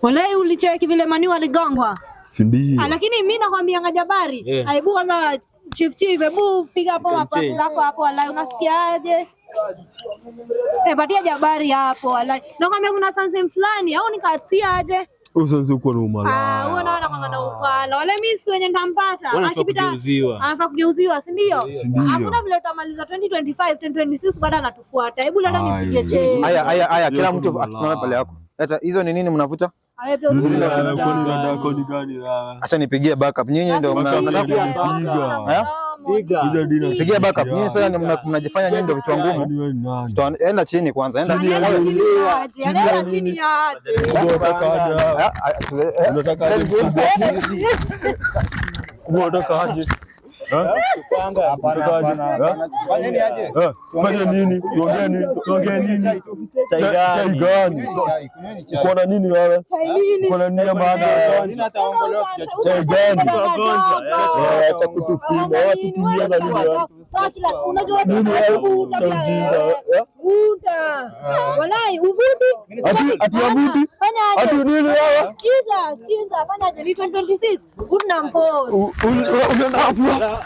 Wale ulicheki vile Manu aligongwa. Si ndio? Lakini mimi nakwambia Jabari, aibu kwanza chief, hebu piga hapo mapasi zako hapo wala unasikiaje? Patia Jabari hapo wala. Nakwambia kuna sansim fulani au nikatia aje? Usanze uko na umala. Huo naona kama na ufala. Wala mimi siku yenye nitampata. Akipita anafaa kugeuziwa, si ndio? Hakuna vile tutamaliza 2025, 2026 baada anatufuata. Hebu leta nipige cheni. Haya kila mtu akisimama pale yako. Hata hizo ni nini mnavuta? Acha nipigie backup. Nyinyi ndio mnapiga. Pigia backup. Nyinyi sasa mnajifanya nyinyi ndio vichwa ngumu. Enda chini kwanza. Enda chini aje. Unataka aje? Fanya nini? Tuongee nini? Chai gani? Uko na nini wewe? Uko na nini maana? Chai gani? Acha kutupima. Tutumia na nini? Unajua walai uvuti. Ati avuti? Ati nini wewe? Sikiza, fanya 2026. Unampoa. Unataka